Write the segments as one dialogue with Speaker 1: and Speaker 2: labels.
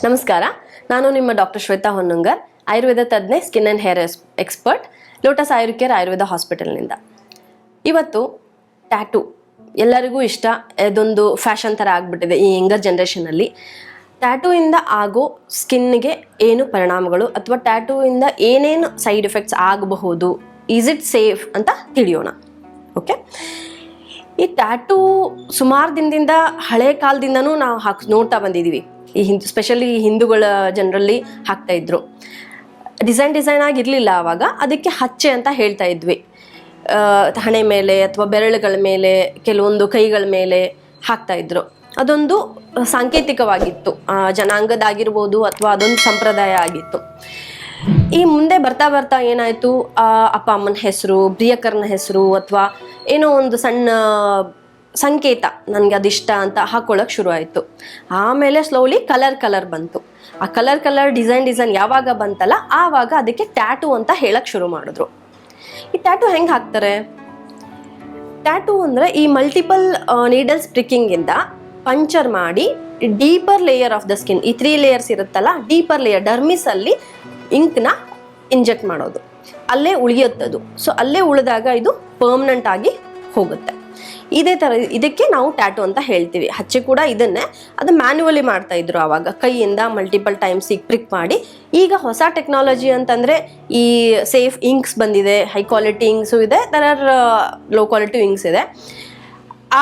Speaker 1: ನಮಸ್ಕಾರ, ನಾನು ನಿಮ್ಮ ಡಾಕ್ಟರ್ ಶ್ವೇತಾ ಹೊನ್ನಂಗರ್, ಆಯುರ್ವೇದ ತಜ್ಞೆ, skin and hair expert, Lotus Ayurcare Ayurveda ಹಾಸ್ಪಿಟಲ್ನಿಂದ. ಇವತ್ತು ಟ್ಯಾಟೂ ಎಲ್ಲರಿಗೂ ಇಷ್ಟ, ಇದೊಂದು ಫ್ಯಾಷನ್ ಥರ ಆಗಿಬಿಟ್ಟಿದೆ ಈ ಯಂಗರ್ ಜನ್ರೇಷನಲ್ಲಿ. ಟ್ಯಾಟೂಯಿಂದ ಆಗೋ ಸ್ಕಿನ್ಗೆ ಏನು ಪರಿಣಾಮಗಳು ಅಥವಾ ಟ್ಯಾಟೂಯಿಂದ ಏನೇನು ಸೈಡ್ ಎಫೆಕ್ಟ್ಸ್ ಆಗಬಹುದು, ಈಸ್ ಇಟ್ ಸೇಫ್ ಅಂತ ತಿಳಿಯೋಣ. ಓಕೆ, ಈ ಟ್ಯಾಟೂ ಸುಮಾರು ದಿನದಿಂದ ಹಳೆ ಕಾಲದಿಂದನೂ ನಾವು ನೋಡ್ತಾ ಬಂದಿದ್ದೀವಿ. ಈ ಸ್ಪೆಷಲಿ ಹಿಂದೂಗಳ ಜನರಲ್ಲಿ ಹಾಕ್ತಾ ಇದ್ರು. ಡಿಸೈನ್ ಆಗಿರಲಿಲ್ಲ ಆವಾಗ, ಅದಕ್ಕೆ ಹಚ್ಚೆ ಅಂತ ಹೇಳ್ತಾ ಇದ್ವಿ. ಹಣೆ ಮೇಲೆ ಅಥವಾ ಬೆರಳುಗಳ ಮೇಲೆ, ಕೆಲವೊಂದು ಕೈಗಳ ಮೇಲೆ ಹಾಕ್ತಾ ಇದ್ರು. ಅದೊಂದು ಸಾಂಕೇತಿಕವಾಗಿತ್ತು, ಜನಾಂಗದಾಗಿರ್ಬೋದು ಅಥವಾ ಅದೊಂದು ಸಂಪ್ರದಾಯ ಆಗಿತ್ತು. ಈ ಮುಂದೆ ಬರ್ತಾ ಬರ್ತಾ ಏನಾಯಿತು, ಅಪ್ಪ ಅಮ್ಮನ ಹೆಸರು, ಪ್ರಿಯಕರನ ಹೆಸರು ಅಥವಾ ಏನೋ ಒಂದು ಸಣ್ಣ ಸಂಕೇತ ನನಗೆ ಅದಿಷ್ಟ ಅಂತ ಹಾಕೊಳ್ಳೋಕೆ ಶುರು ಆಯಿತು. ಆಮೇಲೆ ಸ್ಲೋಲಿ ಕಲರ್ ಬಂತು. ಆ ಕಲರ್ ಡಿಸೈನ್ ಯಾವಾಗ ಬಂತಲ್ಲ, ಆವಾಗ ಅದಕ್ಕೆ ಟ್ಯಾಟೂ ಅಂತ ಹೇಳಕ್ಕೆ ಶುರು ಮಾಡಿದ್ರು. ಈ ಟ್ಯಾಟೂ ಹೆಂಗೆ ಹಾಕ್ತಾರೆ? ಟ್ಯಾಟೂ ಅಂದರೆ ಈ ಮಲ್ಟಿಪಲ್ ನೀಡಲ್ಸ್ ಪ್ರಿಕ್ಕಿಂಗಿಂದ ಪಂಚರ್ ಮಾಡಿ deeper layer of the skin, ಈ 3 ಲೇಯರ್ಸ್ ಇರುತ್ತಲ್ಲ, ಡೀಪರ್ ಲೇಯರ್ ಡರ್ಮಿಸಲ್ಲಿ ಇಂಕ್ನ ಇಂಜೆಕ್ಟ್ ಮಾಡೋದು, ಅಲ್ಲೇ ಉಳಿಯುತ್ತದು. ಸೊ ಅಲ್ಲೇ ಉಳಿದಾಗ ಇದು ಪರ್ಮನೆಂಟ್ ಆಗಿ ಹೋಗುತ್ತೆ. ಇದೇ ಥರ ಇದಕ್ಕೆ ನಾವು ಟ್ಯಾಟೂ ಅಂತ ಹೇಳ್ತೀವಿ. ಹಚ್ಚೆ ಕೂಡ ಇದನ್ನೇ, ಅದು ಮ್ಯಾನ್ಯುವಲಿ ಮಾಡ್ತಾ ಇದ್ರು ಆವಾಗ, ಕೈಯಿಂದ ಮಲ್ಟಿಪಲ್ ಟೈಮ್ಸ್ ಪ್ರಿಕ್ ಮಾಡಿ. ಈಗ ಹೊಸ ಟೆಕ್ನಾಲಜಿ ಅಂತಂದರೆ ಈ ಸೇಫ್ ಇಂಕ್ಸ್ ಬಂದಿದೆ, ಹೈ ಕ್ವಾಲಿಟಿ ಇಂಕ್ಸು ಇದೆ, ಲೋ ಕ್ವಾಲಿಟಿ ಇಂಕ್ಸ್ ಇದೆ. ಆ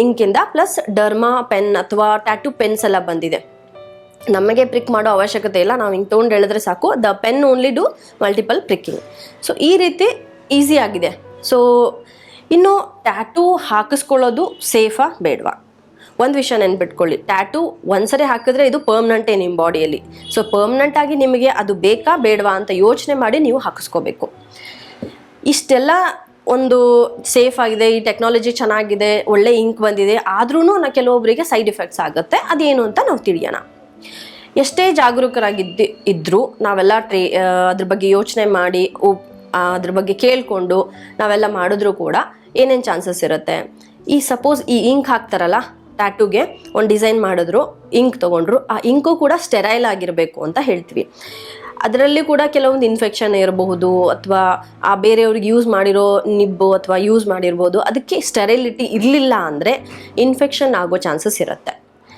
Speaker 1: ಇಂಕಿಂದ ಪ್ಲಸ್ ಡರ್ಮಾ ಪೆನ್ ಅಥವಾ ಟ್ಯಾಟೂ ಪೆನ್ಸ್ ಎಲ್ಲ ಬಂದಿದೆ. ನಮಗೆ ಪ್ರಿಕ್ ಮಾಡೋ ಅವಶ್ಯಕತೆ ಇಲ್ಲ, ನಾವು ಹಿಂಗೆ ತೊಗೊಂಡು ಹೇಳಿದ್ರೆ ಸಾಕು, the pen only do multiple pricking. So ಈ ರೀತಿ ಈಸಿ ಆಗಿದೆ. ಸೊ ಇನ್ನು ಟ್ಯಾಟೂ ಹಾಕಿಸ್ಕೊಳ್ಳೋದು ಸೇಫಾ ಬೇಡವಾ? ಒಂದು ವಿಷಯ ನೆನ್ಪಿಟ್ಕೊಳ್ಳಿ, ಟ್ಯಾಟೂ ಒಂದ್ಸರಿ ಹಾಕಿದ್ರೆ ಇದು ಪರ್ಮನೆಂಟೇ ನಿಮ್ಮ ಬಾಡಿಯಲ್ಲಿ. ಸೊ ಪರ್ಮನೆಂಟ್ ಆಗಿ ನಿಮಗೆ ಅದು ಬೇಕಾ ಬೇಡವಾ ಅಂತ ಯೋಚನೆ ಮಾಡಿ ನೀವು ಹಾಕಿಸ್ಕೋಬೇಕು. ಇಷ್ಟೆಲ್ಲ ಒಂದು ಸೇಫ್ ಆಗಿದೆ, ಈ ಟೆಕ್ನಾಲಜಿ ಚೆನ್ನಾಗಿದೆ, ಒಳ್ಳೆ ಇಂಕ್ ಬಂದಿದೆ, ಆದ್ರೂ ಕೆಲವೊಬ್ಬರಿಗೆ ಸೈಡ್ ಎಫೆಕ್ಟ್ಸ್ ಆಗುತ್ತೆ. ಅದೇನು ಅಂತ ನಾವು ತಿಳಿಯೋಣ. ಎಷ್ಟೇ ಜಾಗರೂಕರಾಗಿದ್ದರೂ ನಾವೆಲ್ಲ ಅದ್ರ ಬಗ್ಗೆ ಯೋಚನೆ ಮಾಡಿ ಅದ್ರ ಬಗ್ಗೆ ಕೇಳಿಕೊಂಡು ನಾವೆಲ್ಲ ಮಾಡಿದ್ರೂ ಕೂಡ ಏನೇನು ಚಾನ್ಸಸ್ ಇರುತ್ತೆ. ಈ ಸಪೋಸ್ ಈ ಇಂಕ್ ಹಾಕ್ತಾರಲ್ಲ, ಟ್ಯಾಟೂಗೆ ಒಂದು ಡಿಸೈನ್ ಮಾಡಿದ್ರು, ಇಂಕ್ ತೊಗೊಂಡ್ರು, ಆ ಇಂಕು ಕೂಡ ಸ್ಟೆರೈಲ್ ಆಗಿರಬೇಕು ಅಂತ ಹೇಳ್ತೀವಿ. ಅದರಲ್ಲಿ ಕೂಡ ಕೆಲವೊಂದು ಇನ್ಫೆಕ್ಷನ್ ಇರಬಹುದು ಅಥವಾ ಆ ಬೇರೆಯವ್ರಿಗೆ ಯೂಸ್ ಮಾಡಿರೋ ನಿಬ್ಬು ಅಥವಾ ಯೂಸ್ ಮಾಡಿರ್ಬೋದು. ಅದಕ್ಕೆ ಸ್ಟೆರೈಲಿಟಿ ಇರಲಿಲ್ಲ ಅಂದರೆ ಇನ್ಫೆಕ್ಷನ್ ಆಗೋ ಚಾನ್ಸಸ್ ಇರುತ್ತೆ.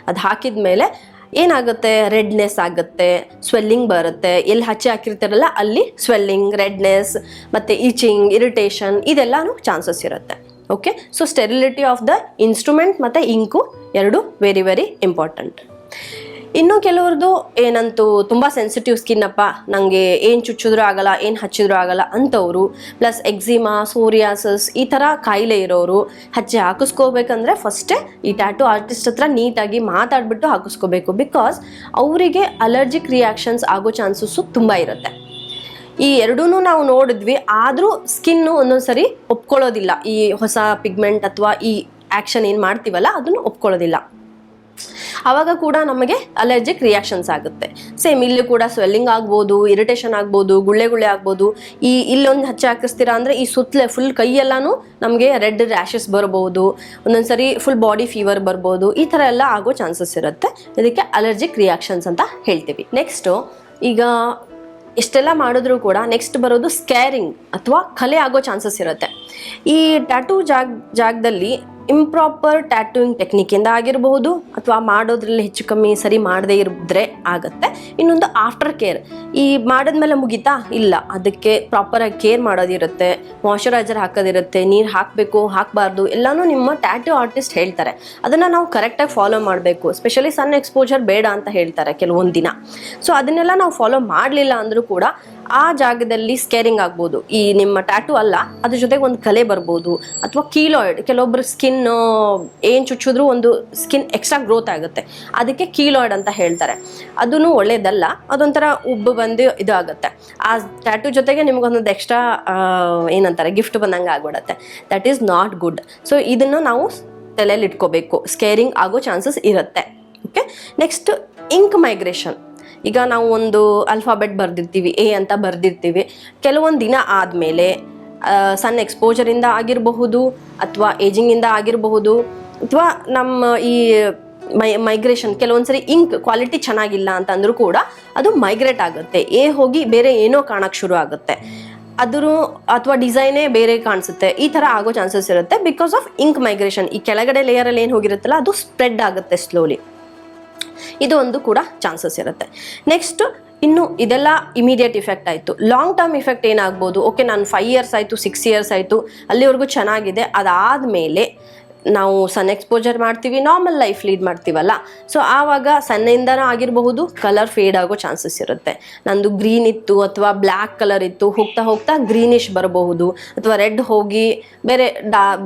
Speaker 1: ಅದು ಹಾಕಿದ ಮೇಲೆ ಏನಾಗುತ್ತೆ, ರೆಡ್ನೆಸ್ ಆಗುತ್ತೆ, ಸ್ವೆಲ್ಲಿಂಗ್ ಬರುತ್ತೆ. ಎಲ್ಲಿ ಹಚ್ಚಿ ಹಾಕಿರ್ತಾರಲ್ಲ ಅಲ್ಲಿ ಸ್ವೆಲ್ಲಿಂಗ್, ರೆಡ್ನೆಸ್ ಮತ್ತು ಈಚಿಂಗ್, ಇರಿಟೇಷನ್ ಇದೆಲ್ಲನೂ ಚಾನ್ಸಸ್ ಇರುತ್ತೆ. Okay, so sterility of the instrument ಮತ್ತು ಇಂಕು ಎರಡು ವೆರಿ ವೆರಿ ಇಂಪಾರ್ಟೆಂಟ್. ಇನ್ನು ಕೆಲವ್ರದ್ದು ಏನಂತೂ ತುಂಬ ಸೆನ್ಸಿಟಿವ್ ಸ್ಕಿನ್ ಅಪ್ಪ, ನನಗೆ ಏನು ಚುಚ್ಚಿದ್ರೂ ಆಗಲ್ಲ, ಏನು ಹಚ್ಚಿದ್ರೂ ಆಗಲ್ಲ ಅಂಥವ್ರು, ಪ್ಲಸ್ ಎಕ್ಸಿಮಾ, ಸೋರಿಯಾಸಿಸ್ ಈ ಥರ ಕಾಯಿಲೆ ಇರೋರು ಹಚ್ಚಿ ಹಾಕಿಸ್ಕೋಬೇಕಂದ್ರೆ ಫಸ್ಟೇ ಈ ಟ್ಯಾಟೂ ಆರ್ಟಿಸ್ಟ್ ಹತ್ರ ನೀಟಾಗಿ ಮಾತಾಡ್ಬಿಟ್ಟು ಹಾಕಿಸ್ಕೋಬೇಕು. ಬಿಕಾಸ್ ಅವರಿಗೆ ಅಲರ್ಜಿಕ್ ರಿಯಾಕ್ಷನ್ಸ್ ಆಗೋ ಚಾನ್ಸಸ್ಸು ತುಂಬ ಇರುತ್ತೆ. ಈ ಎರಡೂ ನಾವು ನೋಡಿದ್ವಿ, ಆದರೂ ಸ್ಕಿನ್ನು ಒಂದೊಂದ್ಸರಿ ಒಪ್ಕೊಳ್ಳೋದಿಲ್ಲ. ಈ ಹೊಸ ಪಿಗ್ಮೆಂಟ್ ಅಥವಾ ಈ ಆ್ಯಕ್ಷನ್ ಏನು ಮಾಡ್ತೀವಲ್ಲ ಅದನ್ನು ಒಪ್ಕೊಳ್ಳೋದಿಲ್ಲ. ಆವಾಗ ಕೂಡ ನಮಗೆ ಅಲರ್ಜಿಕ್ ರಿಯಾಕ್ಷನ್ಸ್ ಆಗುತ್ತೆ. ಸೇಮ್ ಇಲ್ಲಿ ಕೂಡ ಸ್ವೆಲ್ಲಿಂಗ್ ಆಗ್ಬೋದು, ಇರಿಟೇಷನ್ ಆಗ್ಬೋದು, ಗುಳ್ಳೆ ಆಗ್ಬೋದು. ಇಲ್ಲೊಂದು ಹಚ್ಚಿ ಹಾಕಿಸ್ತೀರಾ ಅಂದರೆ ಈ ಸುತ್ತಲೇ ಫುಲ್ ಕೈಯೆಲ್ಲನೂ ನಮಗೆ ರೆಡ್ ರ್ಯಾಷಸ್ ಬರ್ಬೋದು, ಒಂದೊಂದ್ಸರಿ ಫುಲ್ ಬಾಡಿ ಫೀವರ್ ಬರ್ಬೋದು. ಈ ಥರ ಎಲ್ಲ ಆಗೋ ಚಾನ್ಸಸ್ ಇರುತ್ತೆ. ಇದಕ್ಕೆ ಅಲರ್ಜಿಕ್ ರಿಯಾಕ್ಷನ್ಸ್ ಅಂತ ಹೇಳ್ತೀವಿ. ನೆಕ್ಸ್ಟು, ಈಗ ಇಷ್ಟೆಲ್ಲ ಮಾಡಿದ್ರೂ ಕೂಡ ನೆಕ್ಸ್ಟ್ ಬರೋದು ಸ್ಕ್ಯಾರಿಂಗ್ ಅಥವಾ ಕಲೆ ಆಗೋ ಚಾನ್ಸಸ್ ಇರುತ್ತೆ. ಈ ಟ್ಯಾಟೂ ಜಾಗದಲ್ಲಿ ಇಂಪ್ರಾಪರ್ ಟ್ಯಾಟೂಯಿಂಗ್ ಟೆಕ್ನಿಕಿಂದ ಆಗಿರಬಹುದು ಅಥವಾ ಮಾಡೋದ್ರಲ್ಲಿ ಹೆಚ್ಚು ಕಮ್ಮಿ ಸರಿ ಮಾಡದೇ ಇದ್ರೆ ಆಗುತ್ತೆ. ಇನ್ನೊಂದು ಆಫ್ಟರ್ ಕೇರ್, ಈ ಮಾಡಿದ್ಮೇಲೆ ಮುಗಿತಾ ಇಲ್ಲ, ಅದಕ್ಕೆ ಪ್ರಾಪರಾಗಿ ಕೇರ್ ಮಾಡೋದಿರುತ್ತೆ, ಮಾಯ್ಶ್ಚರೈಸರ್ ಹಾಕೋದಿರುತ್ತೆ, ನೀರು ಹಾಕಬೇಕು ಹಾಕಬಾರ್ದು ಎಲ್ಲನೂ ನಿಮ್ಮ ಟ್ಯಾಟೂ ಆರ್ಟಿಸ್ಟ್ ಹೇಳ್ತಾರೆ. ಅದನ್ನು ನಾವು ಕರೆಕ್ಟಾಗಿ ಫಾಲೋ ಮಾಡಬೇಕು. ಸ್ಪೆಷಲಿ ಸನ್ ಎಕ್ಸ್ಪೋಜರ್ ಬೇಡ ಅಂತ ಹೇಳ್ತಾರೆ ಕೆಲವೊಂದು ದಿನ. ಸೊ ಅದನ್ನೆಲ್ಲ ನಾವು ಫಾಲೋ ಮಾಡಲಿಲ್ಲ ಅಂದರೂ ಕೂಡ ಆ ಜಾಗದಲ್ಲಿ ಸ್ಕೇರಿಂಗ್ ಆಗ್ಬೋದು. ಈ ನಿಮ್ಮ ಟ್ಯಾಟೂ ಅಲ್ಲ, ಅದ್ರ ಜೊತೆಗೆ ಒಂದು ಕಲೆ ಬರ್ಬೋದು ಅಥವಾ ಕೀಲಾಯ್ಡ್. ಕೆಲವೊಬ್ಬರು ಸ್ಕಿನ್ ಏನು ಚುಚ್ಚಿದ್ರೂ ಒಂದು ಸ್ಕಿನ್ ಎಕ್ಸ್ಟ್ರಾ ಗ್ರೋತ್ ಆಗುತ್ತೆ, ಅದಕ್ಕೆ ಕೀಲಾಯ್ಡ್ ಅಂತ ಹೇಳ್ತಾರೆ. ಅದೂ ಒಳ್ಳೇದಲ್ಲ, ಅದೊಂಥರ ಉಬ್ಬು ಬಂದು ಇದು ಆಗುತ್ತೆ. ಆ ಟ್ಯಾಟೂ ಜೊತೆಗೆ ನಿಮಗೊಂದೊಂದು ಎಕ್ಸ್ಟ್ರಾ ಏನಂತಾರೆ ಗಿಫ್ಟ್ ಬಂದಂಗೆ ಆಗ್ಬಿಡುತ್ತೆ. That is not good. So ಇದನ್ನು ನಾವು ತಲೆಯಲ್ಲಿ ಇಟ್ಕೋಬೇಕು, ಸ್ಕೇರಿಂಗ್ ಆಗೋ ಚಾನ್ಸಸ್ ಇರುತ್ತೆ. Okay, next ink migration. ಈಗ ನಾವು ಒಂದು ಅಲ್ಫಾಬೆಟ್ ಬರೆದಿರ್ತೀವಿ, ಎ ಅಂತ ಬರೆದಿರ್ತೀವಿ. ಕೆಲವೊಂದು ದಿನ ಆದಮೇಲೆ ಸನ್ ಎಕ್ಸ್ಪೋಜರಿಂದ ಆಗಿರಬಹುದು ಅಥವಾ ಏಜಿಂಗಿಂದ ಆಗಿರಬಹುದು ಅಥವಾ ನಮ್ಮ ಈ ಮೈಗ್ರೇಷನ್, ಕೆಲವೊಂದ್ಸರಿ ಇಂಕ್ ಕ್ವಾಲಿಟಿ ಚೆನ್ನಾಗಿಲ್ಲ ಅಂತಂದ್ರೂ ಕೂಡ ಅದು ಮೈಗ್ರೇಟ್ ಆಗುತ್ತೆ, ಹೋಗಿ ಬೇರೆ ಏನೋ ಕಾಣಕ್ಕೆ ಶುರು ಆಗುತ್ತೆ, ಅಥವಾ ಡಿಸೈನೇ ಬೇರೆ ಕಾಣಿಸುತ್ತೆ, ಈ ಥರ ಆಗೋ ಚಾನ್ಸಸ್ ಇರುತ್ತೆ ಬಿಕಾಸ್ ಆಫ್ ಇಂಕ್ ಮೈಗ್ರೇಷನ್. ಈ ಕೆಳಗಡೆ ಲೇಯರಲ್ಲಿ ಏನು ಹೋಗಿರುತ್ತಲ್ಲ ಅದು ಸ್ಪ್ರೆಡ್ ಆಗುತ್ತೆ ಸ್ಲೋಲಿ, ಇದು ಒಂದು ಕೂಡ ಚಾನ್ಸಸ್ ಇರುತ್ತೆ. ನೆಕ್ಸ್ಟ್ ಇನ್ನು ಇದೆಲ್ಲ ಇಮಿಡಿಯೇಟ್ ಇಫೆಕ್ಟ್ ಆಯಿತು. ಲಾಂಗ್ ಟರ್ಮ್ ಇಫೆಕ್ಟ್ ಏನಾಗ್ಬೋದು, ಓಕೆ ನಾನು 5 years ಆಯಿತು 6 years ಆಯಿತು ಅಲ್ಲಿವರೆಗೂ ಚೆನ್ನಾಗಿದೆ, ಅದಾದಮೇಲೆ ನಾವು ಸನ್ ಎಕ್ಸ್ಪೋಜರ್ ಮಾಡ್ತೀವಿ, ನಾರ್ಮಲ್ ಲೈಫ್ ಲೀಡ್ ಮಾಡ್ತೀವಲ್ಲ, ಸೊ ಆವಾಗ ಸನ್ನಿಂದನೂ ಆಗಿರಬಹುದು ಕಲರ್ ಫೇಡ್ ಆಗೋ ಚಾನ್ಸಸ್ ಇರುತ್ತೆ. ನಂದು ಗ್ರೀನ್ ಇತ್ತು ಅಥವಾ ಬ್ಲ್ಯಾಕ್ ಕಲರ್ ಇತ್ತು, ಹೋಗ್ತಾ ಹೋಗ್ತಾ ಗ್ರೀನಿಶ್ ಬರಬಹುದು, ಅಥವಾ ರೆಡ್ ಹೋಗಿ ಬೇರೆ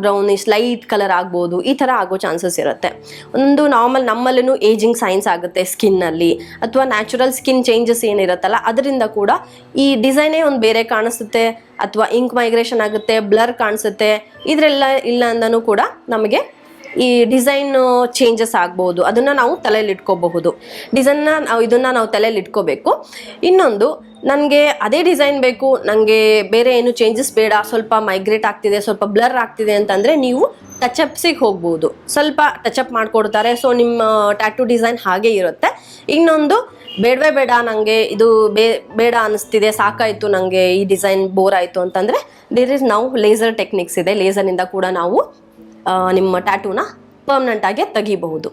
Speaker 1: ಬ್ರೌನಿಶ್ ಲೈಟ್ ಕಲರ್ ಆಗ್ಬೋದು, ಈ ಥರ ಆಗೋ ಚಾನ್ಸಸ್ ಇರುತ್ತೆ. ಒಂದು ನಾರ್ಮಲ್ ನಮ್ಮಲ್ಲೂ ಏಜಿಂಗ್ ಸೈನ್ಸ್ ಆಗುತ್ತೆ ಸ್ಕಿನ್ನಲ್ಲಿ, ಅಥವಾ ನ್ಯಾಚುರಲ್ ಸ್ಕಿನ್ ಚೇಂಜಸ್ ಏನಿರುತ್ತಲ್ಲ ಅದರಿಂದ ಕೂಡ ಈ ಡಿಸೈನೇ ಒಂದು ಬೇರೆ ಕಾಣಿಸುತ್ತೆ, ಅಥವಾ ಇಂಕ್ ಮೈಗ್ರೇಷನ್ ಆಗುತ್ತೆ, ಬ್ಲರ್ ಕಾಣಿಸುತ್ತೆ, ಇದರೆಲ್ಲ ಇಲ್ಲ ಅಂದನೂ ಕೂಡ ನಮಗೆ ಈ ಡಿಸೈನ್ ಚೇಂಜಸ್ ಆಗ್ಬೋದು. ಅದನ್ನು ನಾವು ತಲೆಯಲ್ಲಿ ಇಟ್ಕೋಬಹುದು, ಇದನ್ನು ನಾವು ತಲೆಯಲ್ಲಿ ಇಟ್ಕೋಬೇಕು. ಇನ್ನೊಂದು, ನನಗೆ ಅದೇ ಡಿಸೈನ್ ಬೇಕು, ನನಗೆ ಬೇರೆ ಏನು ಚೇಂಜಸ್ ಬೇಡ, ಸ್ವಲ್ಪ ಮೈಗ್ರೇಟ್ ಆಗ್ತಿದೆ, ಸ್ವಲ್ಪ ಬ್ಲರ್ ಆಗ್ತಿದೆ ಅಂತಂದರೆ ನೀವು ಟಚಪ್ಸಿಗೆ ಹೋಗ್ಬೋದು, ಸ್ವಲ್ಪ ಟಚಪ್ ಮಾಡಿಕೊಡ್ತಾರೆ, ಸೊ ನಿಮ್ಮ ಟ್ಯಾಟೂ ಡಿಸೈನ್ ಹಾಗೆ ಇರುತ್ತೆ. ಇನ್ನೊಂದು, ಬೇಡವೇ ಬೇಡ ನನಗೆ ಇದು ಬೇಡ ಅನ್ನಿಸ್ತಿದೆ, ಸಾಕಾಯಿತು ನನಗೆ ಈ ಡಿಸೈನ್ ಬೋರ್ ಆಯಿತು ಅಂತಂದರೆ ನಾವು ಲೇಸರ್ ಟೆಕ್ನಿಕ್ಸ್ ಇದೆ, ಲೇಸರ್ನಿಂದ ಕೂಡ ನಾವು ನಿಮ್ಮ ಟ್ಯಾಟೂನ ಪರ್ಮನೆಂಟಾಗಿ ತೆಗಿಬಹುದು.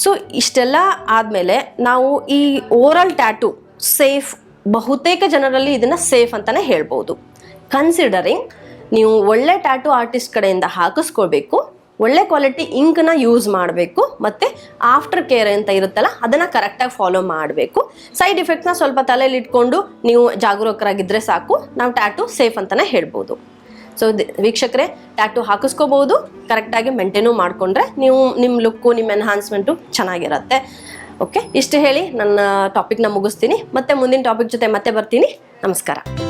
Speaker 1: ಸೊ ಇಷ್ಟೆಲ್ಲ ಆದಮೇಲೆ ನಾವು ಈ ಓರಲ್ ಟ್ಯಾಟೂ ಸೇಫ್, ಬಹುತೇಕ ಜನರಲ್ಲಿ ಇದನ್ನು ಸೇಫ್ ಅಂತಲೇ ಹೇಳ್ಬೋದು. ಕನ್ಸಿಡರಿಂಗ್ ನೀವು ಒಳ್ಳೆ ಟ್ಯಾಟೂ ಆರ್ಟಿಸ್ಟ್ ಕಡೆಯಿಂದ ಹಾಕಿಸ್ಕೊಳ್ಬೇಕು, ಒಳ್ಳೆ ಕ್ವಾಲಿಟಿ ಇಂಕ್ನ ಯೂಸ್ ಮಾಡಬೇಕು, ಮತ್ತು ಆಫ್ಟರ್ ಕೇರ್ ಅಂತ ಇರುತ್ತಲ್ಲ ಅದನ್ನು ಕರೆಕ್ಟಾಗಿ ಫಾಲೋ ಮಾಡಬೇಕು. ಸೈಡ್ ಎಫೆಕ್ಟ್ಸ್ನ ಸ್ವಲ್ಪ ತಲೆಯಲ್ಲಿ ಇಟ್ಕೊಂಡು ನೀವು ಜಾಗರೂಕರಾಗಿದ್ದರೆ ಸಾಕು, ನಾವು ಟ್ಯಾಟೂ ಸೇಫ್ ಅಂತಲೇ ಹೇಳ್ಬೋದು. ಸೊ ವೀಕ್ಷಕರೇ, ಟ್ಯಾಟೂ ಹಾಕಿಸ್ಕೋಬೋದು, ಕರೆಕ್ಟಾಗಿ ಮೇಂಟೈನು ಮಾಡಿಕೊಂಡ್ರೆ ನೀವು ನಿಮ್ಮ ಲುಕ್ಕು, ನಿಮ್ಮ ಎನ್ಹಾನ್ಸ್ಮೆಂಟು ಚೆನ್ನಾಗಿರುತ್ತೆ. ಓಕೆ, ಇಷ್ಟು ಹೇಳಿ ನನ್ನ ಟಾಪಿಕ್ನ ಮುಗಿಸ್ತೀನಿ. ಮತ್ತೆ ಮುಂದಿನ ಟಾಪಿಕ್ ಜೊತೆ ಮತ್ತೆ ಬರ್ತೀನಿ. ನಮಸ್ಕಾರ.